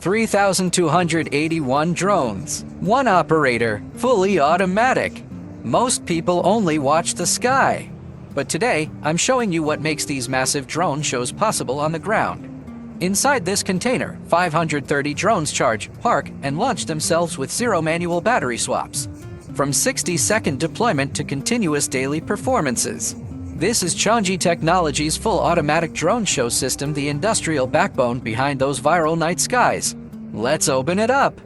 3,281 drones. One operator, fully automatic. Most people only watch the sky. But today, I'm showing you what makes these massive drone shows possible on the ground. Inside this container, 530 drones charge, park, and launch themselves with zero manual battery swaps. From 60-second deployment to continuous daily performances. This is Qianji Technology's full automatic drone show system, the industrial backbone behind those viral night skies. Let's open it up.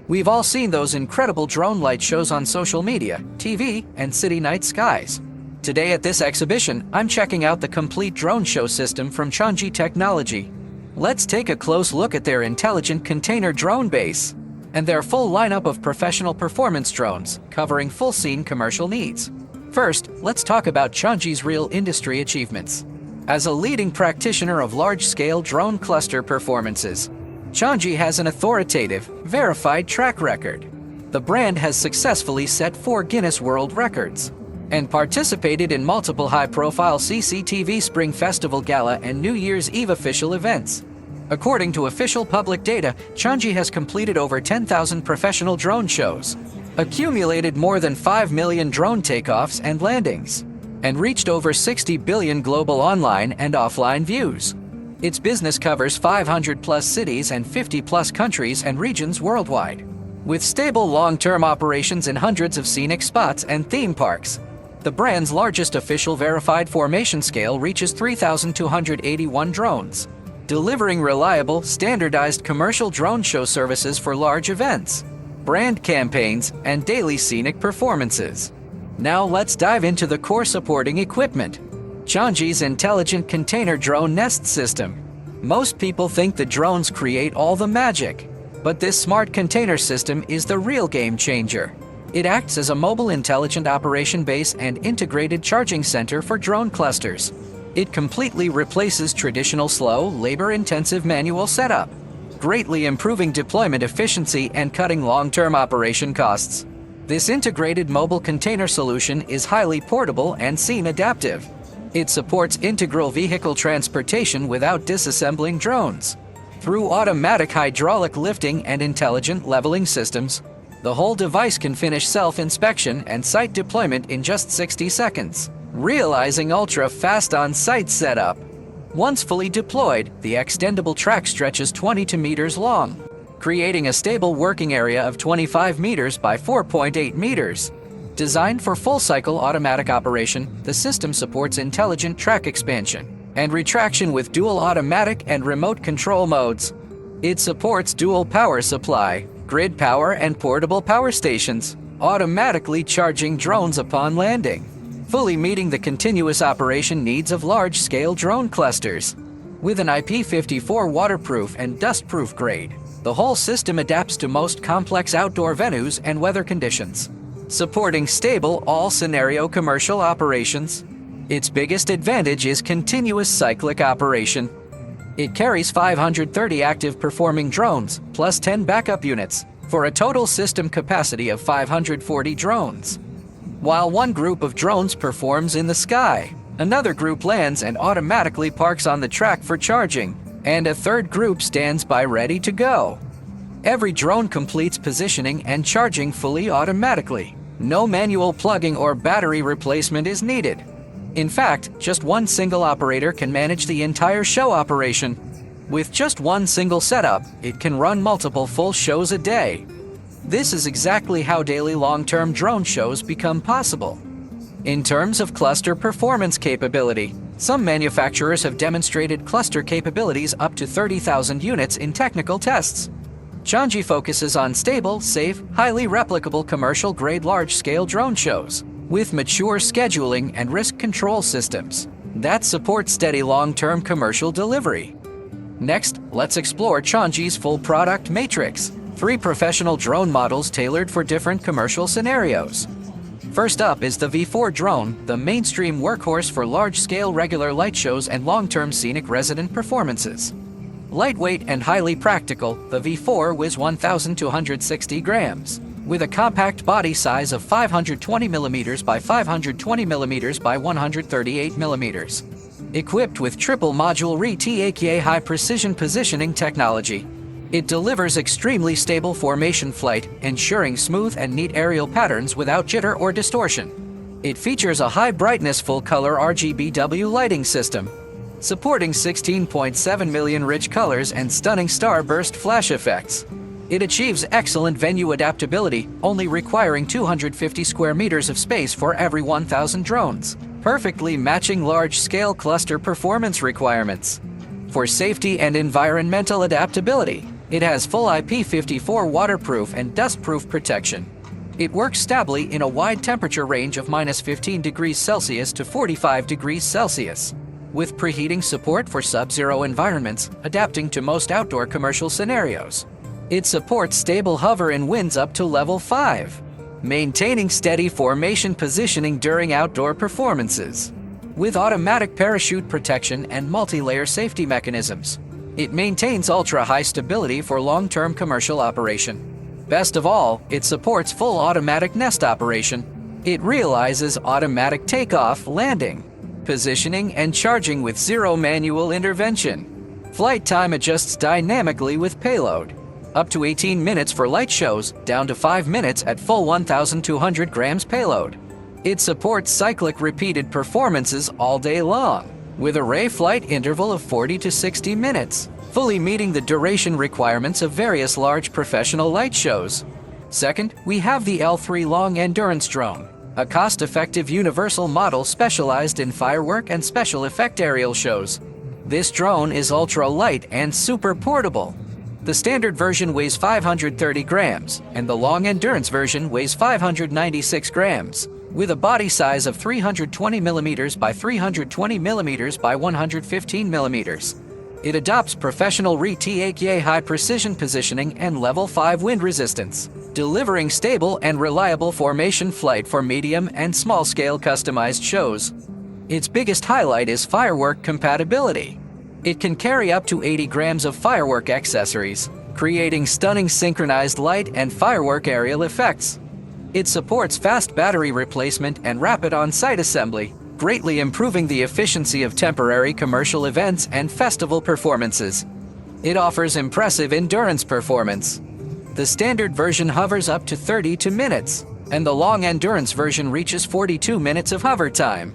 We've all seen those incredible drone light shows on social media, TV, and city night skies. Today at this exhibition, I'm checking out the complete drone show system from Qianji Technology. Let's take a close look at their intelligent container drone base and their full lineup of professional performance drones, covering full scene commercial needs. First, let's talk about Qianji's real industry achievements. As a leading practitioner of large-scale drone cluster performances, Qianji has an authoritative, verified track record. The brand has successfully set 4 Guinness World Records and participated in multiple high-profile CCTV Spring Festival Gala and New Year's Eve official events. According to official public data, Qianji has completed over 10,000 professional drone shows, accumulated more than 5 million drone takeoffs and landings, and reached over 60 billion global online and offline views. Its business covers 500-plus cities and 50-plus countries and regions worldwide, with stable long-term operations in hundreds of scenic spots and theme parks. The brand's largest official verified formation scale reaches 3,281 drones, delivering reliable, standardized commercial drone show services for large events, brand campaigns, and daily scenic performances. Now let's dive into the core supporting equipment. Qianji's intelligent container drone nest system. Most people think the drones create all the magic, but this smart container system is the real game changer. It acts as a mobile intelligent operation base and integrated charging center for drone clusters. It completely replaces traditional slow, labor-intensive manual setup, greatly improving deployment efficiency and cutting long-term operation costs. This integrated mobile container solution is highly portable and scene adaptive. It supports integral vehicle transportation without disassembling drones. Through automatic hydraulic lifting and intelligent leveling systems, the whole device can finish self-inspection and site deployment in just 60 seconds, realizing ultra-fast on-site setup. Once fully deployed, the extendable track stretches 22 meters long, creating a stable working area of 25 meters by 4.8 meters. Designed for full-cycle automatic operation, the system supports intelligent track expansion and retraction with dual automatic and remote control modes. It supports dual power supply, grid power, and portable power stations, automatically charging drones upon landing, fully meeting the continuous operation needs of large-scale drone clusters. With an IP54 waterproof and dustproof grade, the whole system adapts to most complex outdoor venues and weather conditions, supporting stable all-scenario commercial operations. Its biggest advantage is continuous cyclic operation. It carries 530 active performing drones, plus 10 backup units, for a total system capacity of 540 drones. While one group of drones performs in the sky, another group lands and automatically parks on the track for charging, and a third group stands by ready to go. Every drone completes positioning and charging fully automatically. No manual plugging or battery replacement is needed. In fact, just one single operator can manage the entire show operation. With just one single setup, it can run multiple full shows a day. This is exactly how daily long-term drone shows become possible. In terms of cluster performance capability, some manufacturers have demonstrated cluster capabilities up to 30,000 units in technical tests. Qianji focuses on stable, safe, highly replicable commercial-grade large-scale drone shows, with mature scheduling and risk control systems that support steady long-term commercial delivery. Next, let's explore Qianji's full product matrix. 3 professional drone models tailored for different commercial scenarios. First up is the V4 drone, the mainstream workhorse for large-scale regular light shows and long-term scenic resident performances. Lightweight and highly practical, the V4 weighs 1,260 grams, with a compact body size of 520 mm by 520 mm by 138 mm. Equipped with triple module RE-TAKA high-precision positioning technology, It delivers extremely stable formation flight, ensuring smooth and neat aerial patterns without jitter or distortion. It features a high brightness full-color RGBW lighting system, supporting 16.7 million rich colors and stunning starburst flash effects. It achieves excellent venue adaptability, only requiring 250 square meters of space for every 1,000 drones, perfectly matching large-scale cluster performance requirements. For safety and environmental adaptability, it has full IP54 waterproof and dustproof protection. It works stably in a wide temperature range of -15 degrees Celsius to 45 degrees Celsius, with preheating support for sub-zero environments, adapting to most outdoor commercial scenarios. It supports stable hover in winds up to level 5, maintaining steady formation positioning during outdoor performances. With automatic parachute protection and multi-layer safety mechanisms, it maintains ultra-high stability for long-term commercial operation. Best of all, it supports full automatic nest operation. It realizes automatic takeoff, landing, positioning, and charging with zero manual intervention. Flight time adjusts dynamically with payload, up to 18 minutes for light shows, down to 5 minutes at full 1,200 grams payload. It supports cyclic repeated performances all day long, with a ray flight interval of 40 to 60 minutes, fully meeting the duration requirements of various large professional light shows. Second, we have the L3 Long Endurance Drone, a cost-effective universal model specialized in firework and special effect aerial shows. This drone is ultra-light and super portable. The standard version weighs 530 grams, and the long endurance version weighs 596 grams. With a body size of 320 millimeters by 320 millimeters by 115 millimeters. It adopts professional RTAK high precision positioning and level 5 wind resistance, delivering stable and reliable formation flight for medium and small-scale customized shows. Its biggest highlight is firework compatibility. It can carry up to 80 grams of firework accessories, creating stunning synchronized light and firework aerial effects. It supports fast battery replacement and rapid on-site assembly, greatly improving the efficiency of temporary commercial events and festival performances. It offers impressive endurance performance. The standard version hovers up to 32 minutes, and the long endurance version reaches 42 minutes of hover time.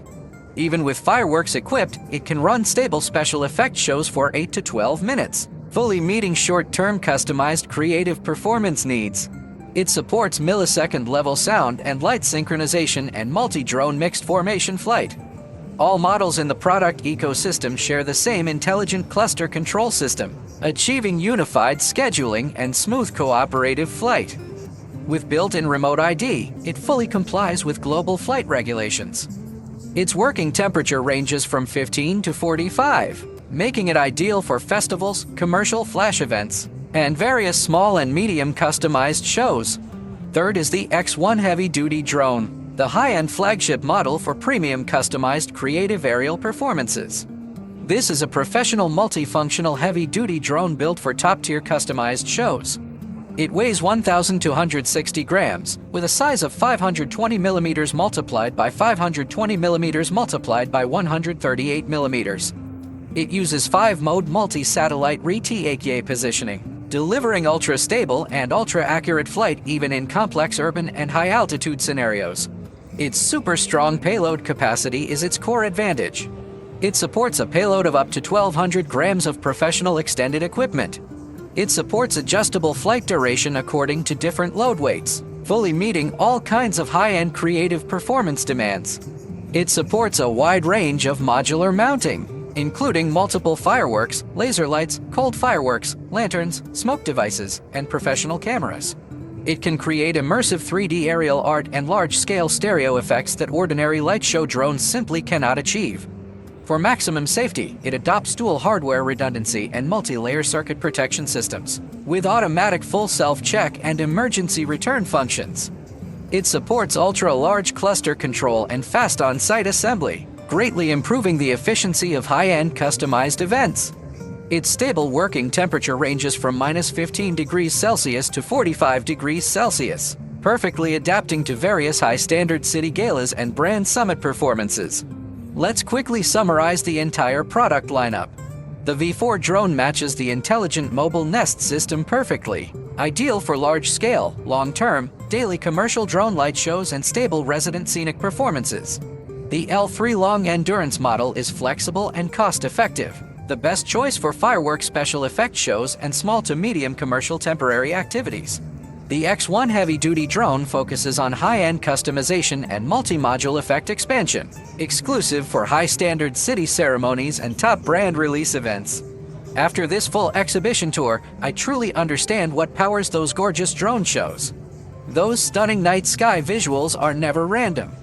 Even with fireworks equipped, it can run stable special effect shows for 8 to 12 minutes, fully meeting short-term customized creative performance needs. It supports millisecond-level sound and light synchronization and multi-drone mixed formation flight. All models in the product ecosystem share the same intelligent cluster control system, achieving unified scheduling and smooth cooperative flight. With built-in remote ID, it fully complies with global flight regulations. Its working temperature ranges from 15 to 45, making it ideal for festivals, commercial flash events, and various small and medium customized shows. Third is the X1 heavy-duty drone, the high-end flagship model for premium customized creative aerial performances. This is a professional multifunctional heavy-duty drone built for top-tier customized shows. It weighs 1,260 grams, with a size of 520 millimeters multiplied by 520 millimeters multiplied by 138 millimeters. It uses 5-mode multi-satellite RTAK positioning, delivering ultra-stable and ultra-accurate flight even in complex urban and high-altitude scenarios. Its super-strong payload capacity is its core advantage. It supports a payload of up to 1,200 grams of professional extended equipment. It supports adjustable flight duration according to different load weights, fully meeting all kinds of high-end creative performance demands. It supports a wide range of modular mounting, including multiple fireworks, laser lights, cold fireworks, lanterns, smoke devices, and professional cameras. It can create immersive 3D aerial art and large-scale stereo effects that ordinary light show drones simply cannot achieve. For maximum safety, it adopts dual hardware redundancy and multi-layer circuit protection systems, with automatic full self-check and emergency return functions. It supports ultra-large cluster control and fast on-site assembly, greatly improving the efficiency of high-end customized events. Its stable working temperature ranges from -15 degrees Celsius to 45 degrees Celsius, perfectly adapting to various high-standard city galas and brand summit performances. Let's quickly summarize the entire product lineup. The V4 drone matches the intelligent mobile Nest system perfectly, ideal for large-scale, long-term, daily commercial drone light shows and stable resident scenic performances. The L3 long endurance model is flexible and cost-effective, the best choice for fireworks special effects shows and small to medium commercial temporary activities. The X1 heavy-duty drone focuses on high-end customization and multi-module effect expansion, exclusive for high-standard city ceremonies and top brand release events. After this full exhibition tour, I truly understand what powers those gorgeous drone shows. Those stunning night sky visuals are never random.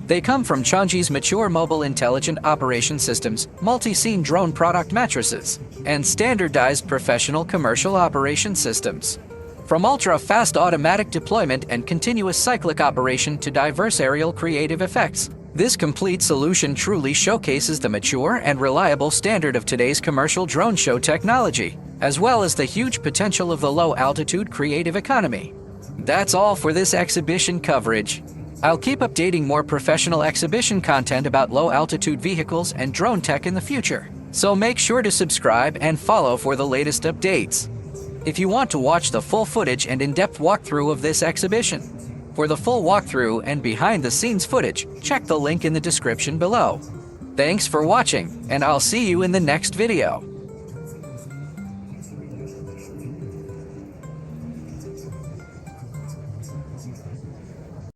They come from Qianji's mature mobile intelligent operation systems, multi-scene drone product matrices, and standardized professional commercial operation systems. From ultra-fast automatic deployment and continuous cyclic operation to diverse aerial creative effects, this complete solution truly showcases the mature and reliable standard of today's commercial drone show technology, as well as the huge potential of the low-altitude creative economy. That's all for this exhibition coverage. I'll keep updating more professional exhibition content about low-altitude vehicles and drone tech in the future, so make sure to subscribe and follow for the latest updates. If you want to watch the full footage and in-depth walkthrough of this exhibition, for the full walkthrough and behind-the-scenes footage, check the link in the description below. Thanks for watching, and I'll see you in the next video.